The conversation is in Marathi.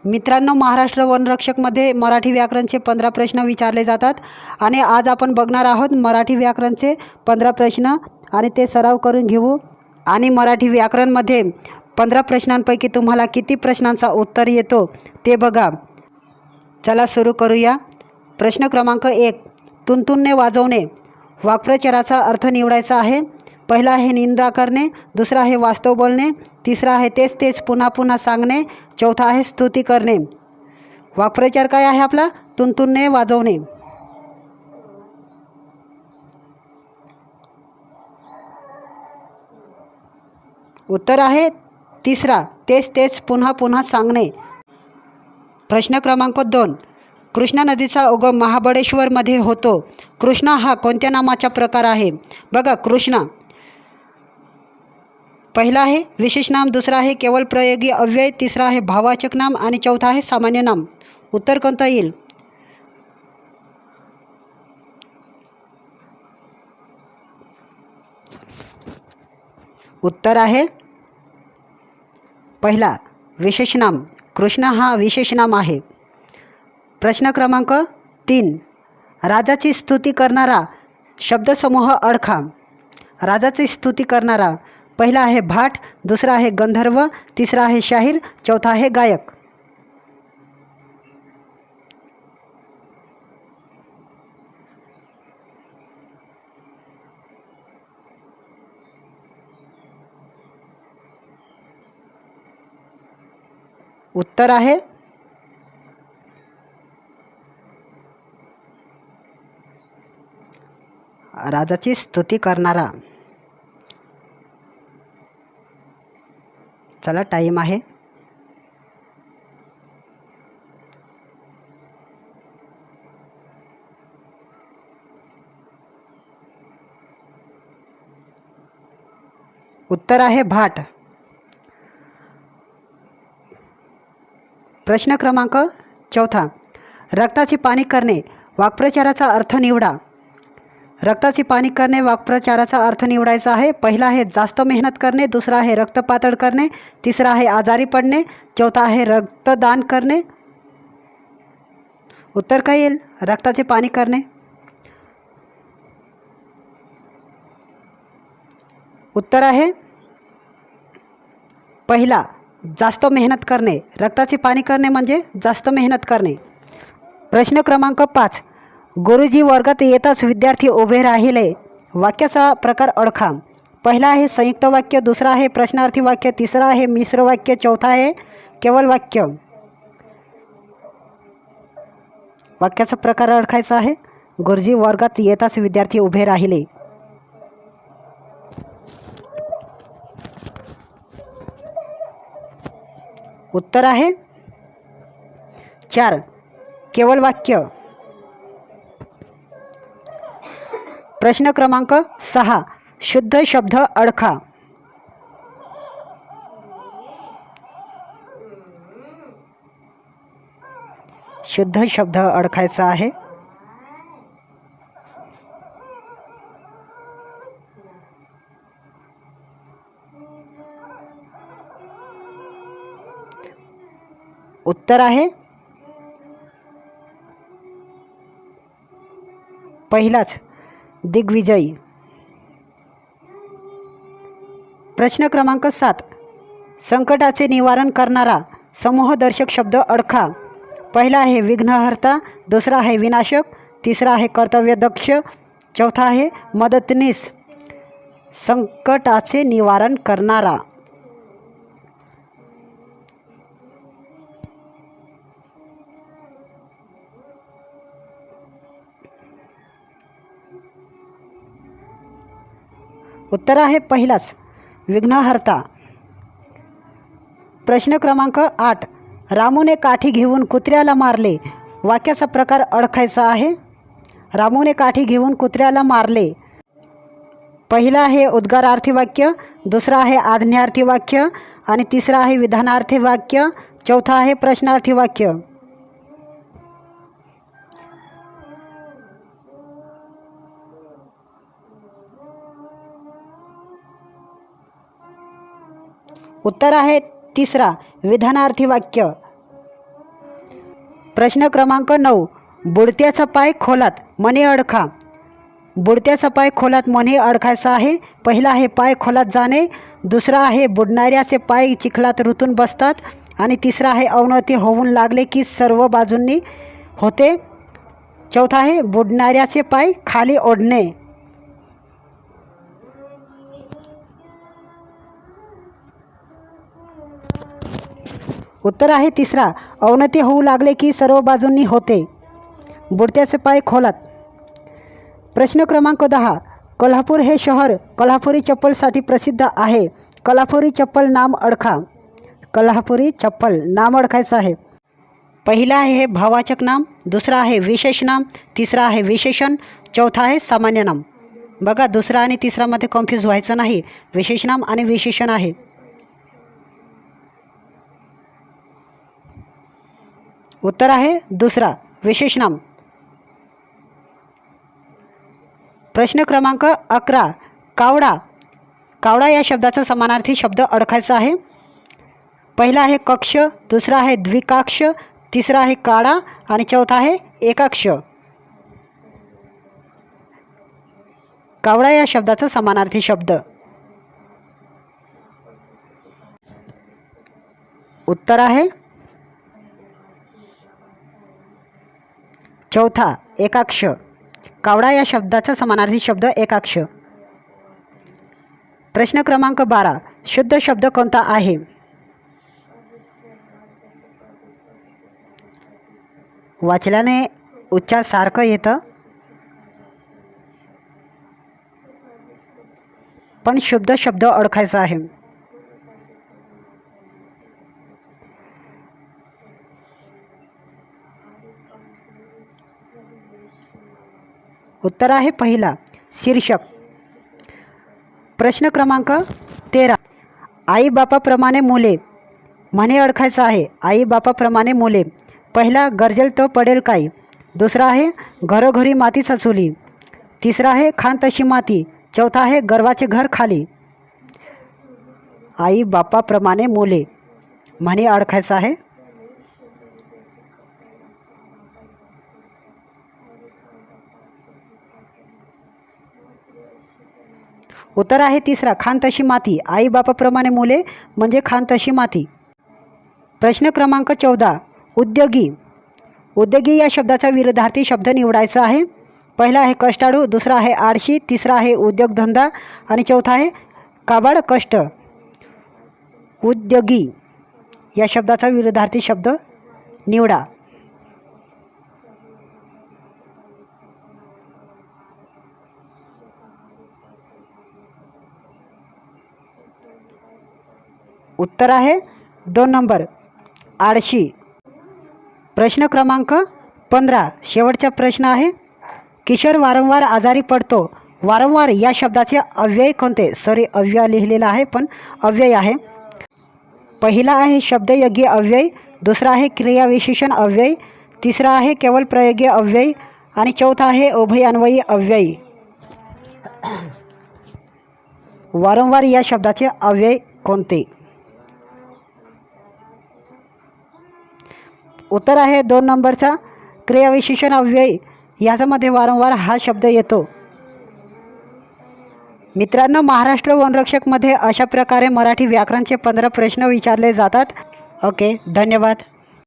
मित्रांनो, महाराष्ट्र वनरक्षकमध्ये मराठी व्याकरणचे 15 प्रश्न विचारले जातात आणि आज आपण बघणार आहोत मराठी व्याकरणचे 15 प्रश्न आणि ते सराव करून घेऊ। आणि मराठी व्याकरणमध्ये 15 प्रश्नांपैकी तुम्हाला किती प्रश्नांचा उत्तर येतो ते बघा। चला सुरू करूया। प्रश्न क्रमांक 1, तुणतुणणे वाजवणे। वाक्प्रचाराचा अर्थ निवडायचा आहे। पहिला आहे निंदा करणे, दुसरा आहे वास्तव बोलणे, तिसरा आहे तेच तेच पुन्हा पुन्हा सांगणे, चौथा आहे स्तुती करणे। वाक्प्रचार काय आहे आपला? तुणतुणणे वाजवणे। उत्तर आहे तिसरा, तेच तेच पुन्हा पुन्हा सांगणे। प्रश्न क्रमांक 2, कृष्णा नदीचा उगम महाबळेश्वरमध्ये होतो। कृष्णा हा कोणत्या नामाचा प्रकार आहे? बघा, कृष्णा पहिला आहे विशेष नाम, दुसरा आहे केवळ प्रयोगी अव्यय, तिसरा आहे भाववाचक नाम आणि चौथा आहे सामान्य नाम। उत्तर कोणतं येईल? उत्तर आहे पहिला, विशेष नाम। कृष्णा हा विशेष नाम आहे। प्रश्न क्रमांक 3, राजाची स्तुती करणारा शब्दसमूह ओळखा। राजाची स्तुती करणारा पहिला आहे भाट, दुसरा आहे गंधर्व, तिसरा आहे शाहीर, चौथा आहे गायक। उत्तर आहे राजाची स्तुती करणारा। चला, टाइम आहे। उत्तर आहे भाट। प्रश्न क्रमांक 4, रक्ताची पाणी करणे। वाक्प्रचाराचा अर्थ निवडा। रक्ताची पाणी करणे वाक्प्रचाराचा अर्थ निवडायचा आहे। पहिला आहे जास्त मेहनत करणे, दुसरा आहे रक्त पातळ करणे, तिसरा आहे आजारी पडणे, चौथा आहे रक्तदान करणे। उत्तर काय येईल? रक्ताचे पाणी करणे। उत्तर आहे पहिला, जास्त मेहनत करणे। रक्ताचे पाणी करणे म्हणजे जास्त मेहनत करणे। प्रश्न क्रमांक 5, गुरुजी वर्गात येताच विद्यार्थी उभे राहिले। वाक्याचा प्रकार ओळखा। पहिला आहे संयुक्त वाक्य, दुसरा आहे प्रश्नार्थी वाक्य, तिसरा आहे मिश्र वाक्य, चौथा आहे केवळ वाक्य। वाक्याचा प्रकार ओळखायचा आहे। गुरुजी वर्गात येताच विद्यार्थी उभे राहिले। उत्तर आहे 4, केवळ वाक्य। प्रश्न क्रमांक 6, शुद्ध शब्द ओळखा। शुद्ध शब्द ओळखायचा आहे। उत्तर आहे पहिलाच, दिग्विजयी। प्रश्न क्रमांक 7, संकटाचे निवारण करणारा समूहदर्शक शब्द ओळखा। पहिला आहे विघ्नहर्ता, दुसरा आहे विनाशक, तिसरा आहे कर्तव्यदक्ष, चौथा आहे मदतनीस। संकटाचे निवारण करणारा। उत्तर आहे पहिलाच, विघ्नहर्ता। प्रश्न क्रमांक 8, रामूने काठी घेऊन कुत्र्याला मारले। वाक्याचा प्रकार ओळखायचा आहे। रामूने काठी घेऊन कुत्र्याला मारले। पहिला आहे उद्गारार्थी वाक्य, दुसरा आहे आज्ञार्थी वाक्य आणि तिसरा आहे विधानार्थी वाक्य, चौथा आहे प्रश्नार्थी वाक्य। उत्तर आहे तिसरा, विधानार्थी वाक्य। प्रश्न क्रमांक 9. बुडत्याचा पाय खोलात मने अडखा. बुडत्याचा पाय खोलात मने अडकायचा आहे. पहिला आहे पाय खोलात जाणे, दुसरा आहे बुडणाऱ्याचे पाय चिखलात रुतून बसतात आणि तिसरा आहे अवनती होऊन लागले की सर्व बाजूंनी होते. चौथा आहे बुडणाऱ्याचे पाय खाली ओढणे. उत्तर आहे तिसरा, अवनती होऊ लागले की सर्व बाजूंनी होते. बुडत्याचे पाय खोलात. प्रश्न क्रमांक 10. कोल्हापूर हे शहर कोल्हापुरी चप्पलसाठी प्रसिद्ध आहे. कोल्हापुरी चप्पल नाम अडखा. कोल्हापुरी चप्पल नाम अडकायचं आहे. पहिला आहे भाववाचक नाम, दुसरा आहे विशेष नाम, तिसरा आहे विशेषण, चौथा आहे सामान्य नाम. बघा, दुसरा आणि तिसरामध्ये कन्फ्यूज व्हायचं नाही. विशेष नाम आणि विशेषण आहे. उत्तर आहे दुसरा, विशेष नाम. प्रश्न क्रमांक 11. कावडा. कावडा या शब्दाचा समानार्थी शब्द अडकायचा आहे. पहिला आहे कक्ष, दुसरा आहे द्विकाक्ष, तिसरा आहे काडा आणि चौथा आहे एकाक्ष. कावडा या शब्दाचा समानार्थी शब्द. उत्तर आहे चौथा, एकाक्ष. कावडा या शब्दाचा समानार्थी शब्द एकाक्ष. प्रश्न क्रमांक 12. शुद्ध शब्द कोणता आहे? वाचल्याने उच्चार सारखं येतं, पण शुद्ध शब्द ओळखायचा आहे. उत्तर आहे पहिला, शीर्षक. प्रश्न क्रमांक 13. आई बापाप्रमाणे मुले म्हणे ओळखायचं आहे. आई बापाप्रमाणे मुले. पहिला गरजेल तो पडेल काय, दुसरा आहे घरोघरी मातीचा चुली, तिसरा आहे खान तशी माती, चौथा आहे गर्वाचे घर खाली. आई बापाप्रमाणे मुले म्हणे ओळखायचं आहे. उत्तर आहे तिसरा, खान तशी माती. आई बापाप्रमाणे मुले म्हणजे खान तशी माती. प्रश्न क्रमांक 14. उद्योगी. उद्योगी या शब्दाचा विरुद्धार्थी शब्द निवडायचा आहे. पहिला आहे कष्टाळू, दुसरा आहे आळशी, तिसरा आहे उद्योगधंदा आणि चौथा आहे काबाड कष्ट. उद्योगी या शब्दाचा विरुद्धार्थी शब्द निवडा. उत्तर आहे 2 नंबर, आळशी. प्रश्न क्रमांक 15. शेवटचा प्रश्न आहे. किशोर वारंवार आजारी पडतो. वारंवार या शब्दाचे अव्यय कोणते? अव्यय लिहिलेला आहे पण अव्यय आहे. पहिला आहे शब्दयोगी अव्यय, दुसरा आहे क्रियाविशेषण अव्यय, तिसरा आहे केवळ प्रयोगी अव्यय आणि चौथा आहे उभयान्वयी अव्यय. वारंवार या शब्दाचे अव्यय कोणते? उत्तर आहे 2 नंबरचा क्रियाविशेषण अव्यय. याच्यामध्ये वारंवार हा शब्द येतो. मित्रांनो, महाराष्ट्र वनरक्षकमध्ये अशा प्रकारे मराठी व्याकरणचे 15 प्रश्न विचारले जातात. ओके, धन्यवाद.